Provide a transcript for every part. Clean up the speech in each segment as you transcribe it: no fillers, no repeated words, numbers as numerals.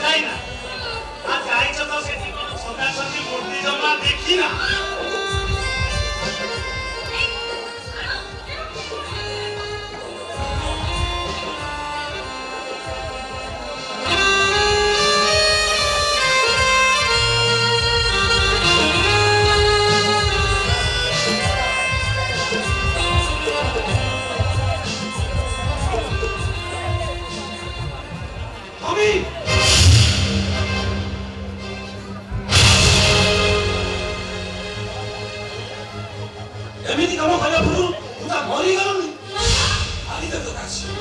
ଯାଇ ନା ଆ ଯାଇଛ ତ ସେଠି କଣ ସଦାସତି ମୂର୍ତ୍ତି ଜମା ଦେଖି ନା ଏମିତି କାମ କରିବା ପୂର୍ବରୁ ତୁ ତା ମରିଗଲୁନି ଆଜି ତ ଅଛି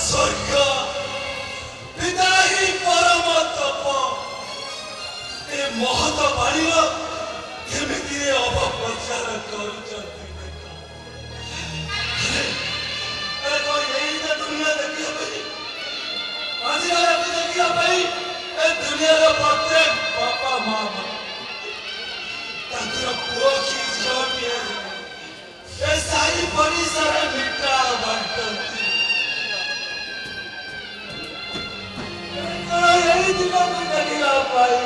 ସ୍ୱର୍ଗ ପିତା ହିଁ ପରମ ତପ ଏ ମହତ ବାଣୀର କେମିତି ଅପପ୍ରଚାର କରୁଛନ୍ତି ଆରେ କଣ ଏଇଟା ଦୁନିଆ ଦେଖିବା ପାଇଁ ଆଜିକାଲି ଦେଖିବା ପାଇଁ ଏ ଦୁନିଆର ପ୍ରତ୍ୟେକ ବାପା ମା ତାଙ୍କର ପୁଅ କି ଝିଅଟିଏ ଏ ସାହି ପଡ଼ିଶାରେ ମିଠା ବାଣ୍ଟନ୍ତି ଏଇ ଦିନକୁ ଦେଖିବା ପାଇଁ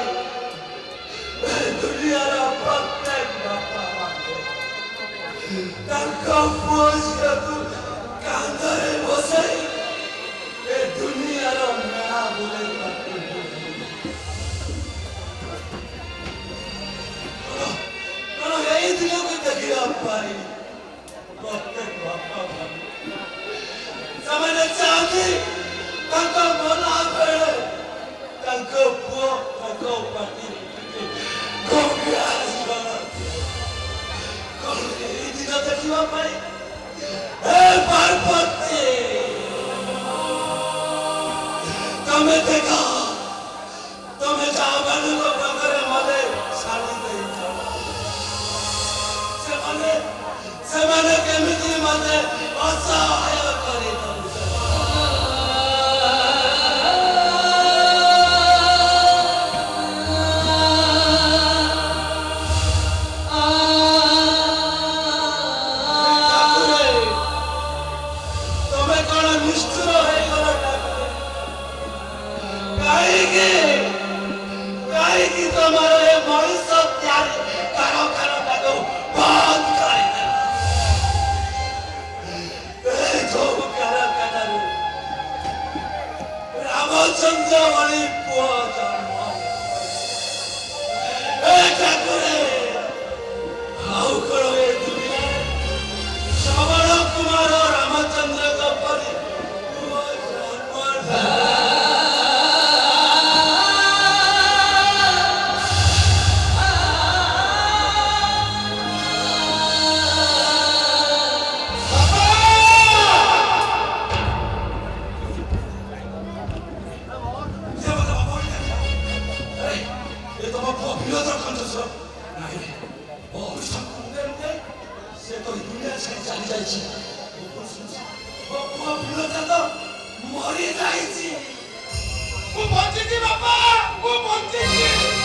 ଦୁନିଆର ପ୍ରତ୍ୟେକ ବାପା ମା ତାଙ୍କ ପୁଅ ଝିଅକୁ କାନ୍ଧରେ ବସାଇ ଏ ଦୁନିଆର ମେଳା ବୁଲେଇବାକୁ କଣ ଏଇ ଦିନକୁ ଦେଖିବା ପାଇଁ ପ୍ରତ୍ୟେକ ବାପା ମା ସେମାନେ ଚାହାନ୍ତି ତାଙ୍କ ମନ ବେଳେ ତାଙ୍କ ପୁଅ ତାଙ୍କ ପାଟି କଣ ଏଇ ଦିନ ଦେଖିବା ପାଇଁ ଏ ପାର୍ବତୀ ତମେ ଦେଖ ତମେ ଯାହାମାନଙ୍କ ପାଖରେ ମତେ ଛାଡ଼ି ଦେଇଛ ସେମାନେ କେମିତି ମତେ ଅସହାୟ କରିଦେଉଛ ତମେ କଣ ନିଷ୍ଠୁର ହେଇଗଲ କାହିଁକି ତମର ଏ ମଣିଷ ତିଆରି କାରଖାନାଟାକୁ ବନ୍ଦ କରିଦେଲ ଯୋଉ କାରଖାନାରୁ ରାମଚନ୍ଦ୍ର ଭଳି ପୁଅ ଜନ୍ମ ଏ ଠାକୁରେ ଆଉ କଣ ଏ ଦୁନିଆରେ ଶ୍ରବଣ କୁମାର ରାମଚନ୍ଦ୍ରଙ୍କ ପରି ପୁଅ ଜନ୍ମ ମରି ଯାଇଛି ମୁଁ ବଞ୍ଚିଛି ବାପା ମୁଁ ବଞ୍ଚିଛି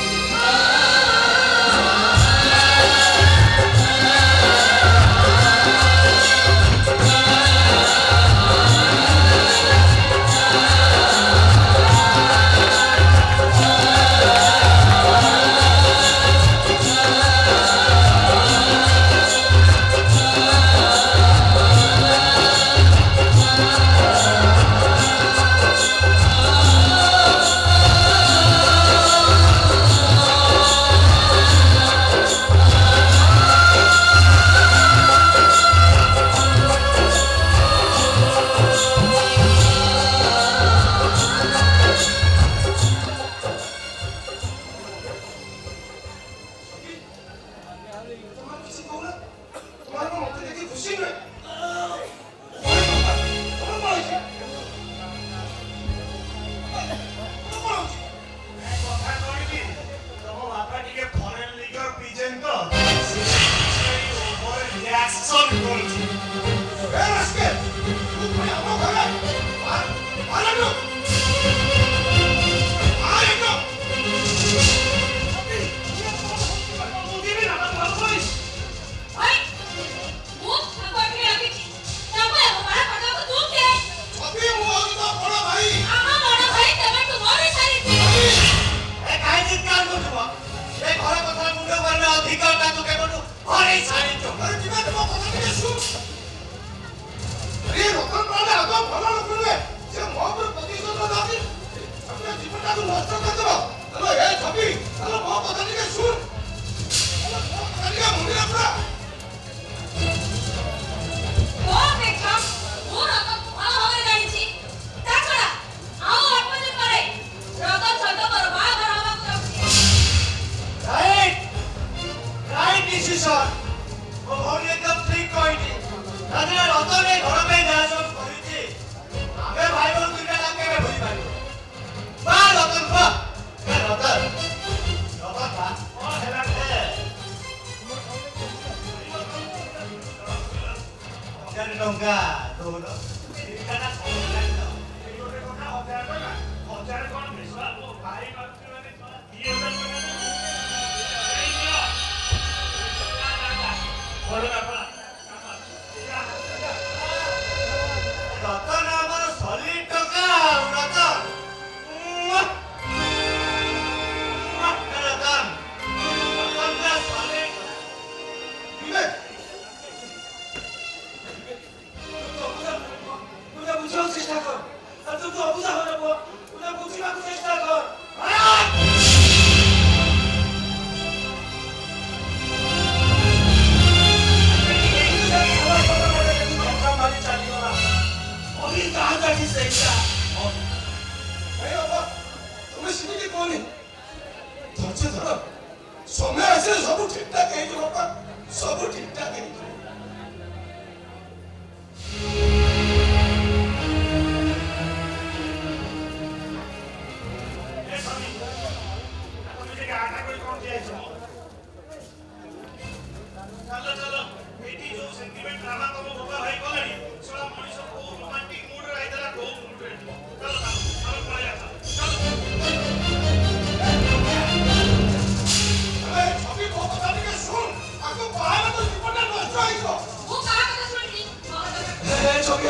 ଅବୁଝା ହବ ପୁଅ ତୁମେ ବୁଝିବାକୁ ଚେଷ୍ଟା କର ମାରି ଚାଲିଗଲା ଅଭି କାହା କାଠି ସେଇଟା ଭାଇ ବାପା ତୁମେ ସେମିତି କୁହନି ଧୈର୍ଯ୍ୟ ଧର ସମୟ ଆସିଲେ ସବୁ ଠିକଠାକ ହେଇଯିବ ବାପା ସବୁ ଠିକଠାକ ହେଇଯିବ ଏ ସ୍ୱାମୀ, ତମେ ଟିକେ ଆଟା କରି କଣ ଠିଆ ହେଇଛ? ଚାଲ ଚାଲ, ଏଇଠି ଯୋଉ ସେଣ୍ଟିମେଣ୍ଟ ଡ୍ରାମା ତମ ବୋପା ଭାଇ କଲେଣି, ଶଳା ମଣିଷ କୋଉ ରୋମାଣ୍ଟିକ ମୁଡରେ ଆଇଥିଲା କୋଉ ମୁଡରେ ଚାଲ ଚାଲ, ଆମେ ପଳେଇବା ଚାଲ। ଆରେ ଛବି ମୋ କଥା ଟିକେ ଶୁଣ ଆକୁ ବାହାରେ ତ ଜୀବନଟା ନଷ୍ଟ ହେଇଯିବ ମୁଁ କାହା କଥା ଶୁଣିନି? ଛବି